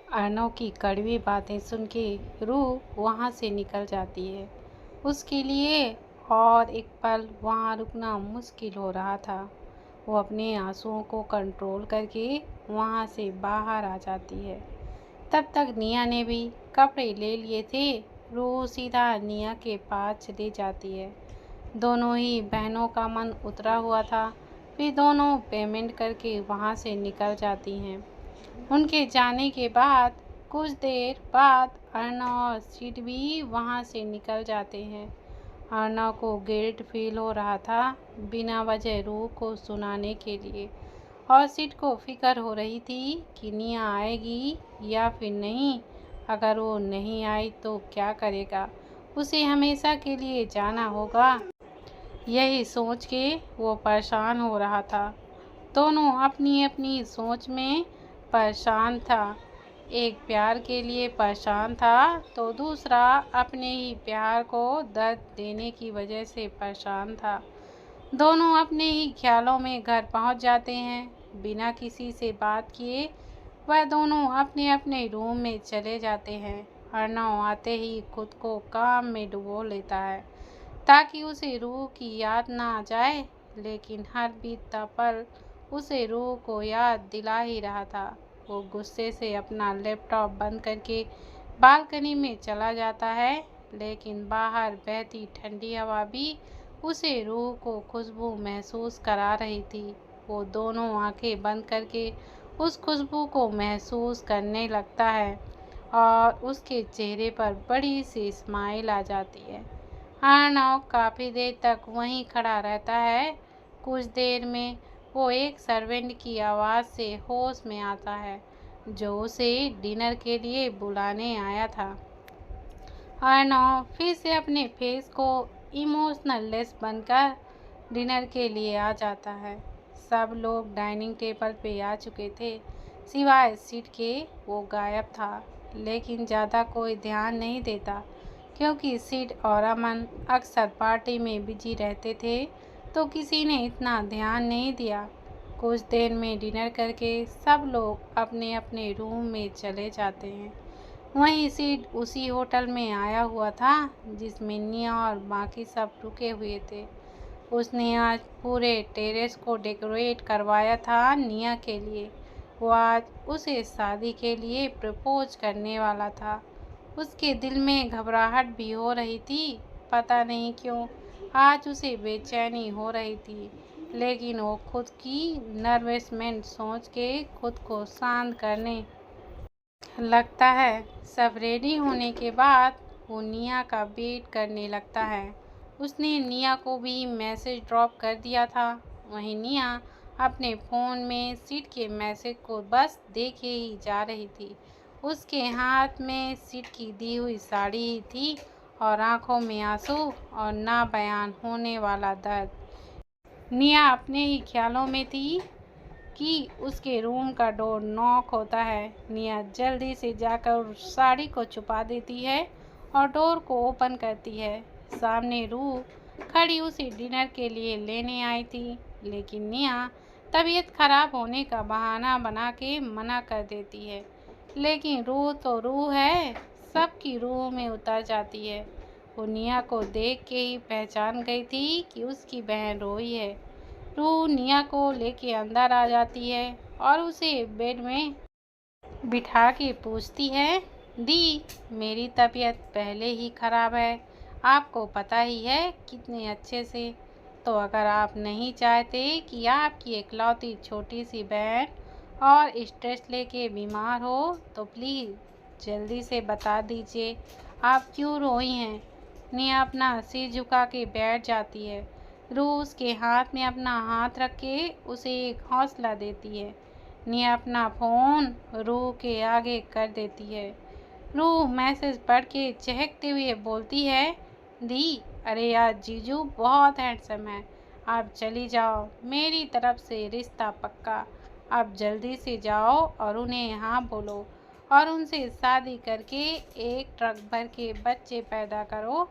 अर्नव की कड़वी बातें सुन के रूह वहाँ से निकल जाती है। उसके लिए और एक पल वहाँ रुकना मुश्किल हो रहा था। वो अपने आंसुओं को कंट्रोल करके वहाँ से बाहर आ जाती है। तब तक निया ने भी कपड़े ले लिए थे। रूह सीधा निया के पास चली जाती है। दोनों ही बहनों का मन उतरा हुआ था। फिर दोनों पेमेंट करके वहाँ से निकल जाती हैं। उनके जाने के बाद कुछ देर बाद अर्नव और सिड भी वहाँ से निकल जाते हैं। अर्नव को गिल्ट फील हो रहा था बिना वजह रूह को सुनाने के लिए, और सिड को फिक्र हो रही थी कि निया आएगी या फिर नहीं। अगर वो नहीं आई तो क्या करेगा, उसे हमेशा के लिए जाना होगा। यही सोच के वो परेशान हो रहा था। दोनों अपनी अपनी सोच में परेशान था। एक प्यार के लिए परेशान था तो दूसरा अपने ही प्यार को दर्द देने की वजह से परेशान था। दोनों अपने ही ख्यालों में घर पहुंच जाते हैं। बिना किसी से बात किए वह दोनों अपने अपने रूम में चले जाते हैं। अर्नव आते ही खुद को काम में डुबो लेता है ताकि उसे रूह की याद ना आ जाए, लेकिन हर बीतता पल उसे रूह को याद दिला ही रहा था। वो गुस्से से अपना लैपटॉप बंद करके बालकनी में चला जाता है, लेकिन बाहर बहती ठंडी हवा भी उसे रूह को खुशबू महसूस करा रही थी। वो दोनों आंखें बंद करके उस खुशबू को महसूस करने लगता है और उसके चेहरे पर बड़ी सी स्माइल आ जाती है। अर्नव काफ़ी देर तक वहीं खड़ा रहता है। कुछ देर में वो एक सर्वेंट की आवाज़ से होश में आता है, जो उसे डिनर के लिए बुलाने आया था। अर्नव फिर से अपने फेस को इमोशनल लेस बनकर डिनर के लिए आ जाता है। सब लोग डाइनिंग टेबल पे आ चुके थे, सिवाय सिड के। वो गायब था, लेकिन ज़्यादा कोई ध्यान नहीं देता क्योंकि सिड और अमन अक्सर पार्टी में बिजी रहते थे, तो किसी ने इतना ध्यान नहीं दिया। कुछ देर में डिनर करके सब लोग अपने अपने रूम में चले जाते हैं। वहीं सिड उसी होटल में आया हुआ था जिसमें निया और बाकी सब रुके हुए थे। उसने आज पूरे टेरेस को डेकोरेट करवाया था निया के लिए। वो आज उसे शादी के लिए प्रपोज करने वाला था। उसके दिल में घबराहट भी हो रही थी। पता नहीं क्यों आज उसे बेचैनी हो रही थी, लेकिन वो खुद की नर्वसमेंट सोच के खुद को शांत करने लगता है। सब रेडी होने के बाद वो निया का वेट करने लगता है। उसने निया को भी मैसेज ड्रॉप कर दिया था। वहीं निया अपने फ़ोन में सिड के मैसेज को बस देखे ही जा रही थी। उसके हाथ में सिड की दी हुई साड़ी ही थी और आंखों में आंसू और ना बयान होने वाला दर्द। निया अपने ही ख्यालों में थी कि उसके रूम का डोर नॉक होता है। निया जल्दी से जाकर साड़ी को छुपा देती है और डोर को ओपन करती है। सामने रूह खड़ी उसे डिनर के लिए लेने आई थी, लेकिन निया तबीयत खराब होने का बहाना बना के मना कर देती है। लेकिन रूह तो रूह है, सबकी रूह में उतर जाती है। वो निया को देख के ही पहचान गई थी कि उसकी बहन रोई है। रूह निया को लेके अंदर आ जाती है और उसे बेड में बिठा के पूछती है, दी, मेरी तबीयत पहले ही खराब है, आपको पता ही है कितने अच्छे से। तो अगर आप नहीं चाहते कि आपकी इकलौती छोटी सी बहन और स्ट्रेस लेके बीमार हो तो प्लीज़ जल्दी से बता दीजिए आप क्यों रोई हैं। निया अपना सिर झुका के बैठ जाती है। रूह उसके हाथ में अपना हाथ रख के उसे एक हौसला देती है। निया अपना फ़ोन रूह के आगे कर देती है। रूह मैसेज पढ़ के चहकते हुए बोलती है, दी, अरे यार जीजू बहुत हैंडसम है, आप चली जाओ, मेरी तरफ से रिश्ता पक्का। आप जल्दी से जाओ और उन्हें हाँ बोलो और उनसे शादी करके एक ट्रक भर के बच्चे पैदा करो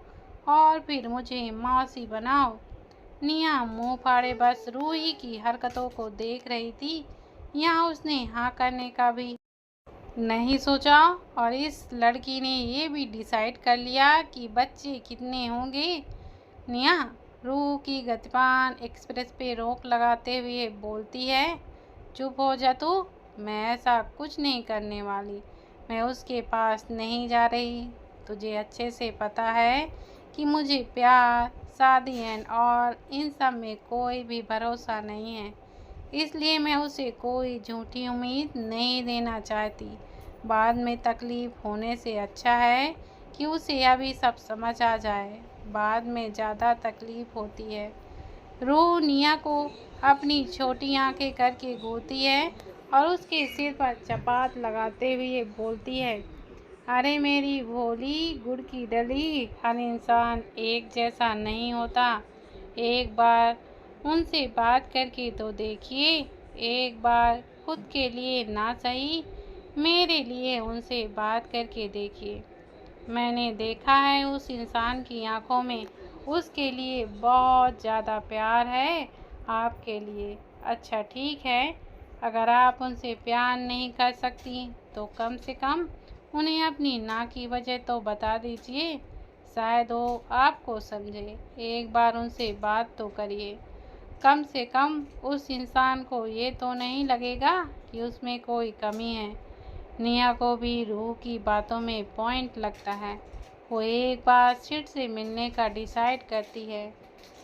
और फिर मुझे मौसी बनाओ। निया मुंह फाड़े बस रूही की हरकतों को देख रही थी। यहाँ उसने हाँ करने का भी नहीं सोचा, और इस लड़की ने ये भी डिसाइड कर लिया कि बच्चे कितने होंगे। निया रूह की गतिमान एक्सप्रेस पे रोक लगाते हुए बोलती है, चुप हो जा तू, मैं ऐसा कुछ नहीं करने वाली। मैं उसके पास नहीं जा रही। तुझे अच्छे से पता है कि मुझे प्यार, शादी एंड और इन सब में कोई भी भरोसा नहीं है, इसलिए मैं उसे कोई झूठी उम्मीद नहीं देना चाहती। बाद में तकलीफ होने से अच्छा है कि उसे अभी सब समझ आ जाए, बाद में ज़्यादा तकलीफ होती है। रूह निया को अपनी छोटी आंखें करके घूरती है और उसके सिर पर चपात लगाते हुए बोलती है, अरे मेरी भोली गुड़ की डली, हर इंसान एक जैसा नहीं होता। एक बार उनसे बात करके तो देखिए, एक बार खुद के लिए ना सही, मेरे लिए उनसे बात करके देखिए। मैंने देखा है उस इंसान की आंखों में उसके लिए बहुत ज़्यादा प्यार है आपके लिए। अच्छा ठीक है, अगर आप उनसे प्यार नहीं कर सकती तो कम से कम उन्हें अपनी ना की वजह तो बता दीजिए, शायद वो आपको समझे। एक बार उनसे बात तो करिए, कम से कम उस इंसान को ये तो नहीं लगेगा कि उसमें कोई कमी है। निया को भी रूह की बातों में पॉइंट लगता है। वो एक बार सिड से मिलने का डिसाइड करती है।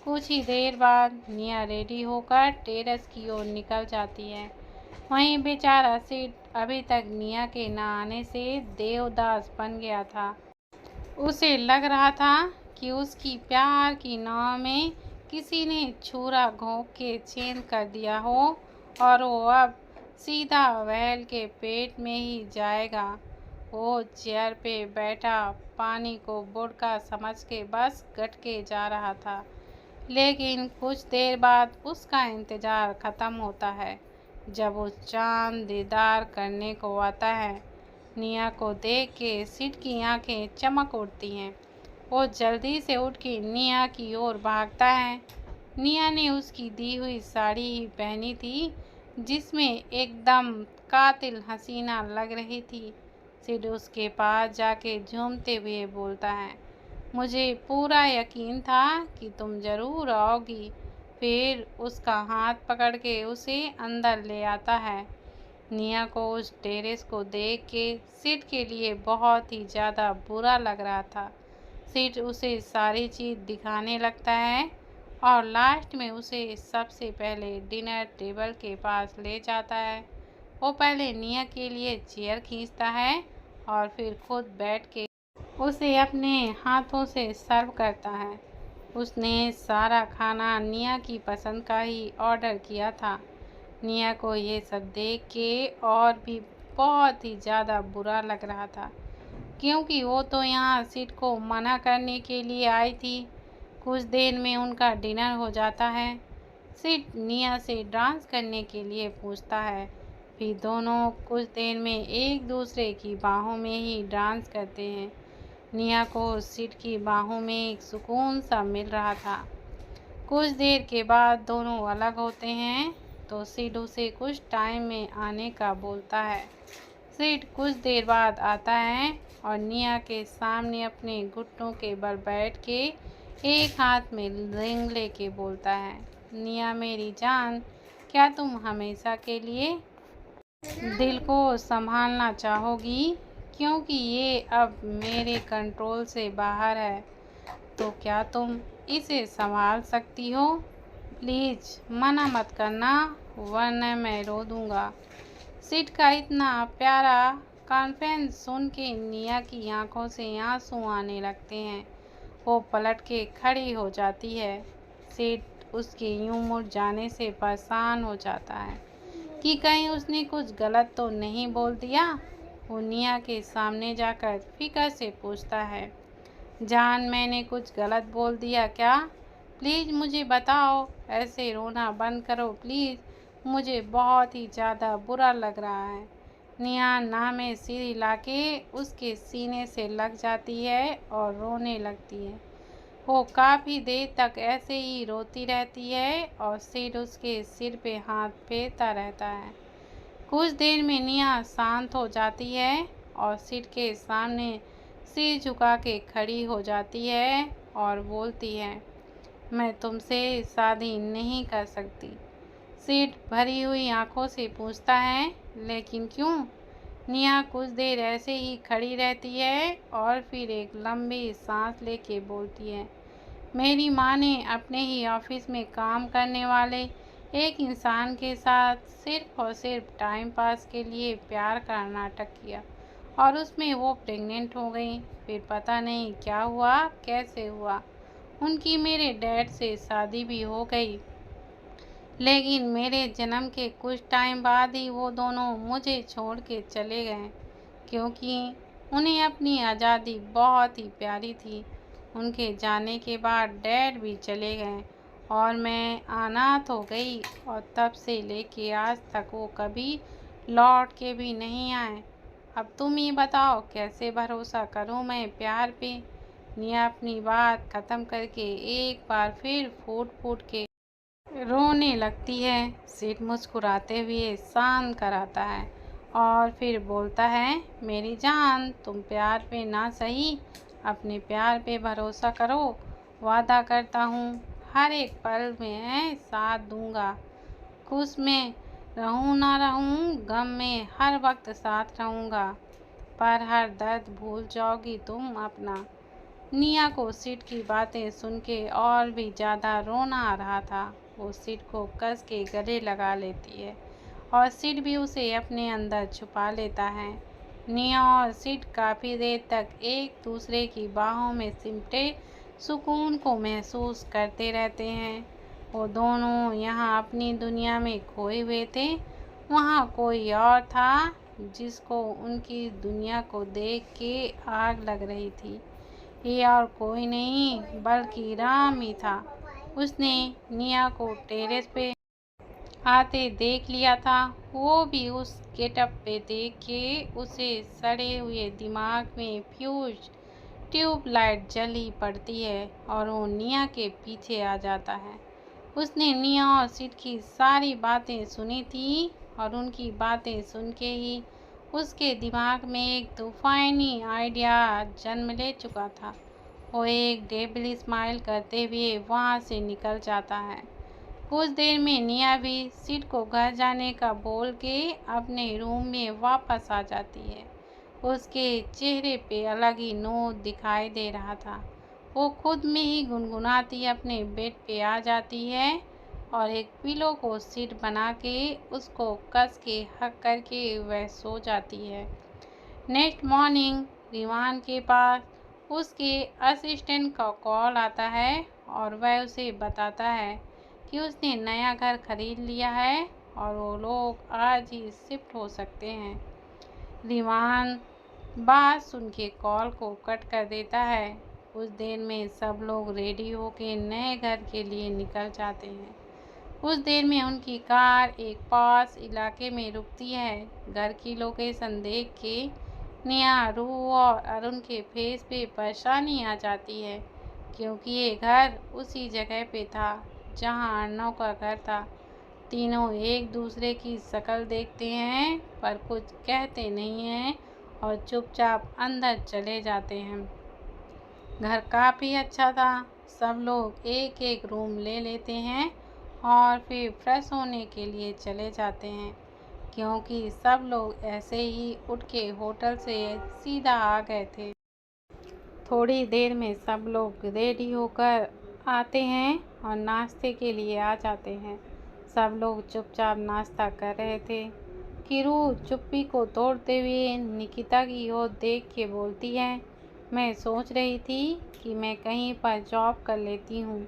कुछ ही देर बाद निया रेडी होकर टेरेस की ओर निकल जाती है। वहीं बेचारा सिड अभी तक निया के न आने से देवदास बन गया था। उसे लग रहा था कि उसकी प्यार की नाव में किसी ने छुरा घोंप के चेंज कर दिया हो और वो अब सीधा व्हेल के पेट में ही जाएगा। वो चेयर पे बैठा पानी को बुड़का समझ के बस गट के जा रहा था, लेकिन कुछ देर बाद उसका इंतज़ार ख़त्म होता है जब वो चांद दीदार करने को आता है। निया को देख के सिड की आंखें चमक उठती हैं। वो जल्दी से उठ के निया की ओर भागता है। निया ने उसकी दी हुई साड़ी ही पहनी थी, जिसमें एकदम कातिल हसीना लग रही थी। सिड उसके पास जाके झूमते हुए बोलता है, मुझे पूरा यकीन था कि तुम ज़रूर आओगी। फिर उसका हाथ पकड़ के उसे अंदर ले आता है। निया को उस टेरेस को देख के सिड के लिए बहुत ही ज़्यादा बुरा लग रहा था। सिड उसे सारी चीज़ दिखाने लगता है और लास्ट में उसे सबसे पहले डिनर टेबल के पास ले जाता है। वो पहले निया के लिए चेयर खींचता है और फिर खुद बैठ के उसे अपने हाथों से सर्व करता है। उसने सारा खाना निया की पसंद का ही ऑर्डर किया था। निया को ये सब देख के और भी बहुत ही ज़्यादा बुरा लग रहा था, क्योंकि वो तो यहाँ सिड को मना करने के लिए आई थी। कुछ देर में उनका डिनर हो जाता है। सिड निया से डांस करने के लिए पूछता है। फिर दोनों कुछ देर में एक दूसरे की बाहों में ही डांस करते हैं। निया को सिड की बाहों में एक सुकून सा मिल रहा था। कुछ देर के बाद दोनों अलग होते हैं तो सिड उसे कुछ टाइम में आने का बोलता है। सिड कुछ देर बाद आता है और निया के सामने अपने घुटनों के बल बैठ के एक हाथ में रिंग लेके बोलता है, निया मेरी जान, क्या तुम हमेशा के लिए दिल को संभालना चाहोगी? क्योंकि ये अब मेरे कंट्रोल से बाहर है, तो क्या तुम इसे संभाल सकती हो? प्लीज़ मना मत करना, वरना मैं रो दूँगा। सिड का इतना प्यारा कॉन्फिडेंस सुन के निया की आंखों से आंसू आने लगते हैं। वो पलट के खड़ी हो जाती है। सिड उसके यूं मुड़ जाने से परेशान हो जाता है कि कहीं उसने कुछ गलत तो नहीं बोल दिया। वो निया के सामने जाकर फिकर से पूछता है, जान मैंने कुछ गलत बोल दिया क्या? प्लीज़ मुझे बताओ, ऐसे रोना बंद करो प्लीज़, मुझे बहुत ही ज़्यादा बुरा लग रहा है। निया ना में सिर हिला के उसके सीने से लग जाती है और रोने लगती है। वो काफ़ी देर तक ऐसे ही रोती रहती है और सिड उसके सिर पे हाथ फेरता रहता है। कुछ देर में निया शांत हो जाती है और सिड के सामने सिर झुका के खड़ी हो जाती है और बोलती है, मैं तुमसे शादी नहीं कर सकती। सिड भरी हुई आंखों से पूछता है, लेकिन क्यों? निया कुछ देर ऐसे ही खड़ी रहती है और फिर एक लंबी सांस लेके बोलती है, मेरी माँ ने अपने ही ऑफिस में काम करने वाले एक इंसान के साथ सिर्फ और सिर्फ टाइम पास के लिए प्यार का नाटक किया और उसमें वो प्रेग्नेंट हो गई। फिर पता नहीं क्या हुआ, कैसे हुआ, उनकी मेरे डैड से शादी भी हो गई, लेकिन मेरे जन्म के कुछ टाइम बाद ही वो दोनों मुझे छोड़ के चले गए, क्योंकि उन्हें अपनी आज़ादी बहुत ही प्यारी थी। उनके जाने के बाद डैड भी चले गए और मैं अनाथ हो गई और तब से लेके आज तक वो कभी लौट के भी नहीं आए। अब तुम ही बताओ, कैसे भरोसा करूं मैं प्यार पे? निया अपनी बात ख़त्म करके एक बार फिर फूट फूट के रोने लगती है। सिड मुस्कुराते हुए शांत कराता है और फिर बोलता है, मेरी जान, तुम प्यार पे ना सही, अपने प्यार पे भरोसा करो। वादा करता हूँ हर एक पल में साथ दूंगा, खुश में रहूँ ना रहूँ, गम में हर वक्त साथ रहूँगा, पर हर दर्द भूल जाओगी तुम अपना। निया को सिड की बातें सुन के और भी ज़्यादा रोना आ रहा था। वो सिड को कस के गले लगा लेती है और सिड भी उसे अपने अंदर छुपा लेता है। निया और सिड काफ़ी देर तक एक दूसरे की बाहों में सिमटे सुकून को महसूस करते रहते हैं। वो दोनों यहाँ अपनी दुनिया में खोए हुए थे, वहाँ कोई और था जिसको उनकी दुनिया को देख के आग लग रही थी। ये और कोई नहीं बल्कि राम ही था। उसने निया को टेरेस पे आते देख लिया था। वो भी उस गेटअप पे देख के उसे सड़े हुए दिमाग में फ्यूज ट्यूबलाइट जली पड़ती है और वो निया के पीछे आ जाता है। उसने निया और सिड की सारी बातें सुनी थी और उनकी बातें सुन के ही उसके दिमाग में एक तूफानी आइडिया जन्म ले चुका था। वो एक डेविल स्माइल करते हुए वहाँ से निकल जाता है। कुछ देर में निया भी सिड को घर जाने का बोल के अपने रूम में वापस आ जाती है। उसके चेहरे पे अलग ही नोट दिखाई दे रहा था। वो खुद में ही गुनगुनाती अपने बेड पे आ जाती है और एक पिलो को सिड बना के उसको कस के हक करके वह सो जाती है। नेक्स्ट मॉर्निंग रिवान के पास उसके असिस्टेंट का कॉल आता है और वह उसे बताता है कि उसने नया घर खरीद लिया है और वो लोग आज ही शिफ्ट हो सकते हैं। रिवान बात सुन के कॉल को कट कर देता है। कुछ देर में सब लोग रेडी होके नए घर के लिए निकल जाते हैं। कुछ देर में उनकी कार एक पास इलाके में रुकती है। घर की लोकेशन देख के निया, रू और अरुण के फेस पे परेशानी आ जाती है, क्योंकि ये घर उसी जगह पे था जहां अर्नव का घर था। तीनों एक दूसरे की शक्ल देखते हैं पर कुछ कहते नहीं हैं और चुपचाप अंदर चले जाते हैं। घर काफ़ी अच्छा था। सब लोग एक एक रूम ले लेते हैं और फिर फ्रेश होने के लिए चले जाते हैं, क्योंकि सब लोग ऐसे ही उठ के होटल से सीधा आ गए थे। थोड़ी देर में सब लोग रेडी होकर आते हैं और नाश्ते के लिए आ जाते हैं। सब लोग चुपचाप नाश्ता कर रहे थे। किरू चुप्पी को तोड़ते हुए निकिता की ओर देख के बोलती है, मैं सोच रही थी कि मैं कहीं पर जॉब कर लेती हूँ।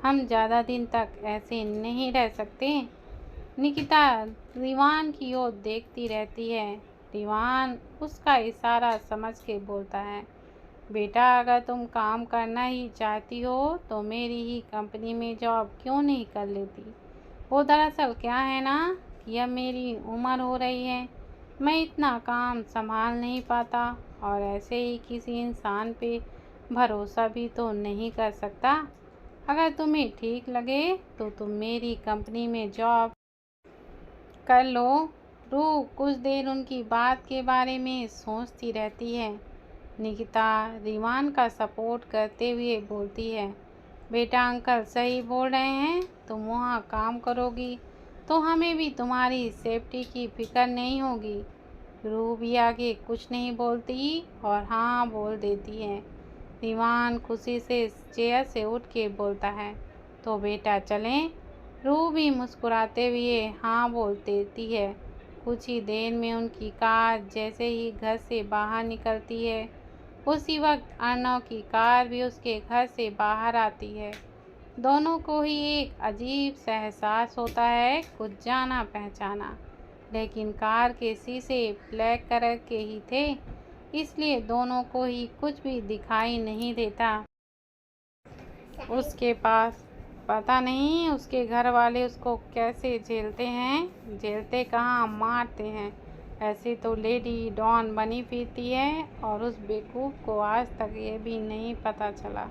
हम ज़्यादा दिन तक ऐसे नहीं रह सकते। निकिता रिवान की ओर देखती रहती है। रिवान उसका इशारा समझ के बोलता है, बेटा, अगर तुम काम करना ही चाहती हो तो मेरी ही कंपनी में जॉब क्यों नहीं कर लेती? वो दरअसल क्या है ना कि अब मेरी उम्र हो रही है, मैं इतना काम संभाल नहीं पाता और ऐसे ही किसी इंसान पे भरोसा भी तो नहीं कर सकता। अगर तुम्हें ठीक लगे तो तुम मेरी कंपनी में जॉब कर लो। रूह कुछ देर उनकी बात के बारे में सोचती रहती है। निकिता रिवान का सपोर्ट करते हुए बोलती है, बेटा अंकल सही बोल रहे हैं, तुम वहाँ काम करोगी तो हमें भी तुम्हारी सेफ्टी की फिक्र नहीं होगी। रूह भी आगे कुछ नहीं बोलती और हाँ बोल देती है। रिवान खुशी से चेयर से उठ के बोलता है, तो बेटा चलें। रूह भी मुस्कुराते हुए हाँ बोल देती है। कुछ ही देर में उनकी कार जैसे ही घर से बाहर निकलती है, उसी वक्त अर्नव की कार भी उसके घर से बाहर आती है। दोनों को ही एक अजीब सा एहसास होता है, कुछ जाना पहचाना। लेकिन कार के शीशे ब्लैक कलर के ही थे, इसलिए दोनों को ही कुछ भी दिखाई नहीं देता। उसके पास पता नहीं उसके घर वाले उसको कैसे झेलते हैं, झेलते कहाँ मारते हैं। ऐसे तो लेडी डॉन बनी फिरती है और उस बेवकूफ़ को आज तक ये भी नहीं पता चला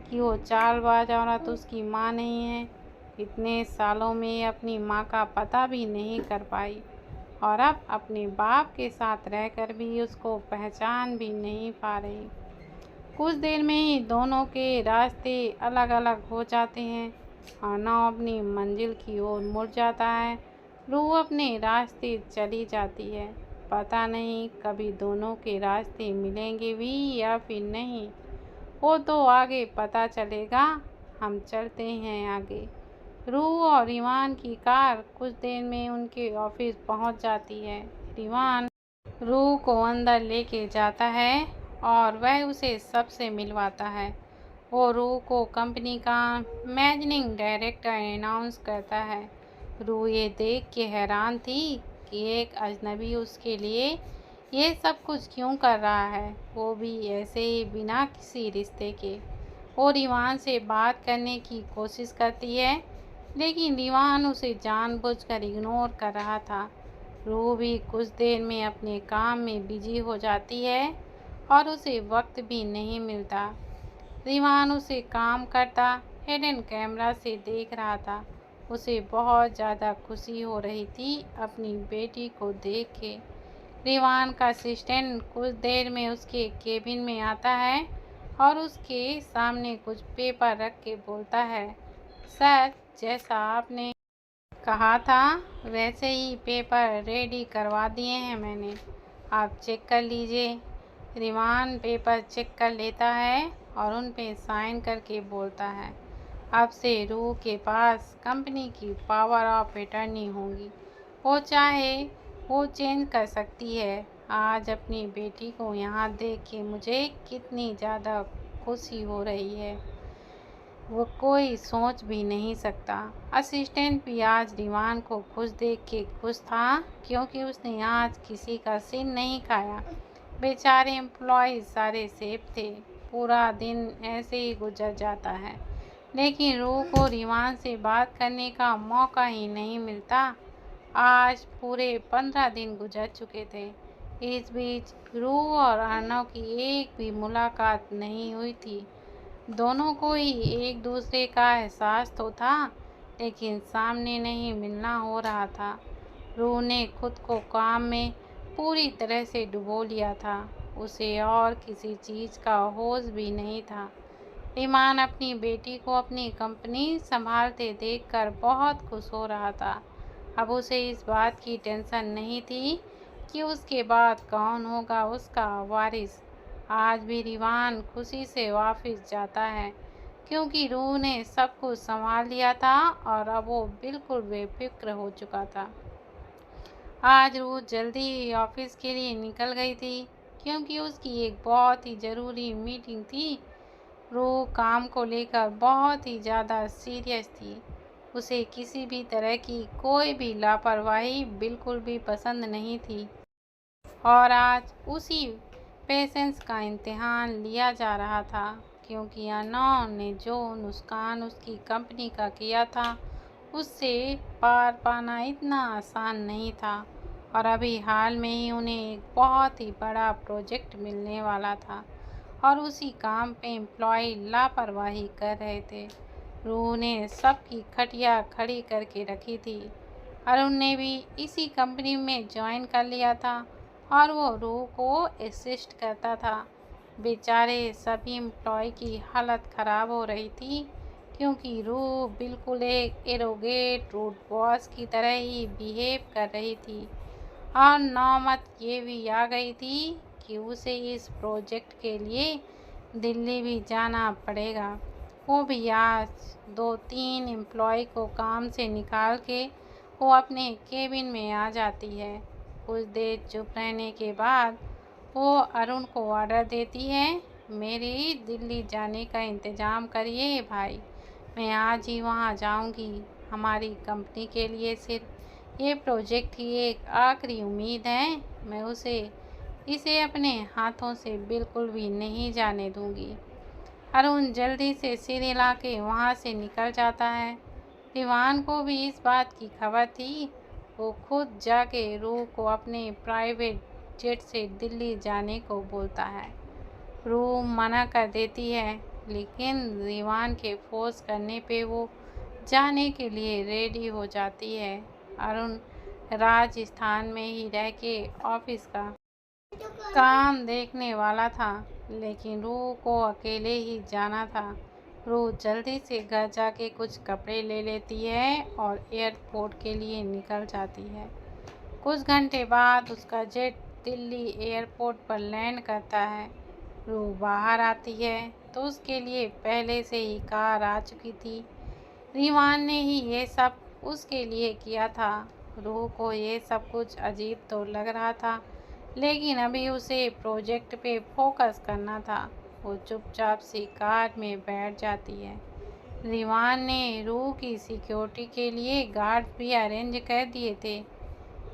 कि वो चालबाज औरत उसकी माँ नहीं है। इतने सालों में अपनी माँ का पता भी नहीं कर पाई और अब अपने बाप के साथ रहकर भी उसको पहचान भी नहीं पा रही। कुछ देर में ही दोनों के रास्ते अलग अलग हो जाते हैं और नाव अपनी मंजिल की ओर मुड़ जाता है। रूह अपने रास्ते चली जाती है। पता नहीं कभी दोनों के रास्ते मिलेंगे भी या फिर नहीं, वो तो आगे पता चलेगा। हम चलते हैं आगे। रूह और रिवान की कार कुछ देर में उनके ऑफिस पहुंच जाती है। रिवान रूह को अंदर लेके जाता है और वह उसे सबसे मिलवाता है। वो रूह को कंपनी का मैनेजिंग डायरेक्टर अनाउंस करता है। रूह ये देख के हैरान थी कि एक अजनबी उसके लिए ये सब कुछ क्यों कर रहा है, वो भी ऐसे ही बिना किसी रिश्ते के। वो रिवान से बात करने की कोशिश करती है, लेकिन रिवान उसे जानबूझकर इग्नोर कर रहा था। रूह भी कुछ देर में अपने काम में बिजी हो जाती है और उसे वक्त भी नहीं मिलता। रिवान उसे काम करता हिडन कैमरा से देख रहा था। उसे बहुत ज़्यादा खुशी हो रही थी अपनी बेटी को देख के। रिवान का असिस्टेंट कुछ देर में उसके केबिन में आता है और उसके सामने कुछ पेपर रख के बोलता है, सर जैसा आपने कहा था वैसे ही पेपर रेडी करवा दिए हैं मैंने, आप चेक कर लीजिए। रिवान पेपर चेक कर लेता है और उन पे साइन करके बोलता है, अब से रूह के पास कंपनी की पावर ऑफ अटर्नी होगी, वो चाहे वो चेंज कर सकती है। आज अपनी बेटी को यहाँ देख के मुझे कितनी ज़्यादा खुशी हो रही है, वो कोई सोच भी नहीं सकता। असिस्टेंट भी आज रिवान को खुश देख के खुश था, क्योंकि उसने आज किसी का सिर नहीं खाया। बेचारे एम्प्लॉयज़ सारे सेफ थे। पूरा दिन ऐसे ही गुजर जाता है, लेकिन रूह को रिवान से बात करने का मौका ही नहीं मिलता। आज पूरे 15 दिन गुजर चुके थे। इस बीच रूह और अर्नव की एक भी मुलाकात नहीं हुई थी। दोनों को ही एक दूसरे का एहसास तो था, लेकिन सामने नहीं मिलना हो रहा था। रूह ने खुद को काम में पूरी तरह से डुबो लिया था। उसे और किसी चीज़ का होश भी नहीं था। ईमान अपनी बेटी को अपनी कंपनी संभालते देखकर बहुत खुश हो रहा था। अब उसे इस बात की टेंशन नहीं थी कि उसके बाद कौन होगा उसका वारिस। आज भी रिवान खुशी से ऑफिस जाता है, क्योंकि रूह ने सब कुछ संभाल लिया था और अब वो बिल्कुल बेफिक्र हो चुका था। आज रूह जल्दी ही ऑफिस के लिए निकल गई थी, क्योंकि उसकी एक बहुत ही ज़रूरी मीटिंग थी। रूह काम को लेकर बहुत ही ज़्यादा सीरियस थी। उसे किसी भी तरह की कोई भी लापरवाही बिल्कुल भी पसंद नहीं थी और आज उसी पेशेंस का इम्तिहान लिया जा रहा था, क्योंकि अर्नव ने जो नुकसान उसकी कंपनी का किया था उससे पार पाना इतना आसान नहीं था और अभी हाल में ही उन्हें एक बहुत ही बड़ा प्रोजेक्ट मिलने वाला था और उसी काम पे एम्प्लॉय लापरवाही कर रहे थे। रूह ने सबकी खटिया खड़ी करके रखी थी। अरुण ने भी इसी कंपनी में ज्वाइन कर लिया था और वो रूह को असिस्ट करता था। बेचारे सभी एम्प्लॉय की हालत ख़राब हो रही थी क्योंकि रूह बिल्कुल एक एरोगेट रूड बॉस की तरह ही बिहेव कर रही थी और नौबत ये भी आ गई थी कि उसे इस प्रोजेक्ट के लिए दिल्ली भी जाना पड़ेगा। वो भी आज 2-3 एम्प्लॉय को काम से निकाल के वो अपने केबिन में आ जाती है। कुछ देर चुप रहने के बाद वो अरुण को ऑर्डर देती है, मेरी दिल्ली जाने का इंतज़ाम करिए भाई, मैं आज ही वहाँ जाऊँगी। हमारी कंपनी के लिए सिर्फ ये प्रोजेक्ट ही एक आखिरी उम्मीद है, मैं इसे अपने हाथों से बिल्कुल भी नहीं जाने दूँगी। अरुण जल्दी से सिर हिला के वहाँ से निकल जाता है। दीवान को भी इस बात की खबर थी। वो खुद जाके रूह को अपने प्राइवेट जेट से दिल्ली जाने को बोलता है। रूह मना कर देती है, लेकिन दीवान के फोर्स करने पे वो जाने के लिए रेडी हो जाती है। अरुण राजस्थान में ही रह के ऑफिस का काम देखने वाला था, लेकिन रूह को अकेले ही जाना था। रूह जल्दी से घर जाके कुछ कपड़े ले लेती है और एयरपोर्ट के लिए निकल जाती है। कुछ घंटे बाद उसका जेट दिल्ली एयरपोर्ट पर लैंड करता है। रूह बाहर आती है तो उसके लिए पहले से ही कार आ चुकी थी। दीवान ने ही ये सब उसके लिए किया था। रूह को ये सब कुछ अजीब तो लग रहा था, लेकिन अभी उसे प्रोजेक्ट पे फोकस करना था। वो चुपचाप सी कार में बैठ जाती है। दीवान ने रूह की सिक्योरिटी के लिए गार्ड भी अरेंज कर दिए थे।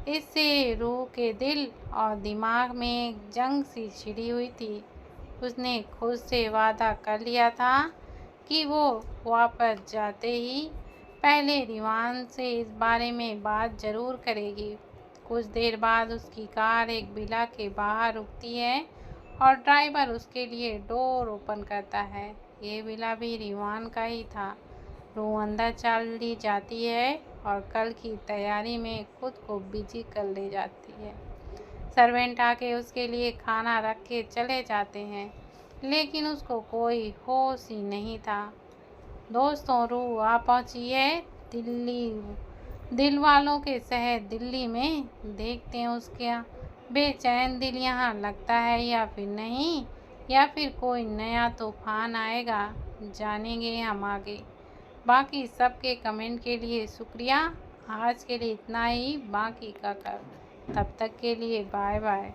इससे रूह के दिल और दिमाग में एक जंग सी छिड़ी हुई थी। उसने खुद से वादा कर लिया था कि वो वापस जाते ही पहले दीवान से इस बारे में बात ज़रूर करेगी। कुछ देर बाद उसकी कार एक विला के बाहर रुकती है और ड्राइवर उसके लिए डोर ओपन करता है। ये विला भी दीवान का ही था। रूह अंदर चली जाती है और कल की तैयारी में खुद को बिजी कर ले जाती है। सर्वेंट आके उसके लिए खाना रख के चले जाते हैं, लेकिन उसको कोई होश ही नहीं था। दोस्तों, रूह आ पहुंची है दिल वालों के शहर दिल्ली में। देखते हैं उसके बेचैन दिल यहाँ लगता है या फिर नहीं, या फिर कोई नया तूफान आएगा, जानेंगे हम आगे। बाकी सबके कमेंट के लिए शुक्रिया। आज के लिए इतना ही, बाकी का कल। तब तक के लिए बाय बाय।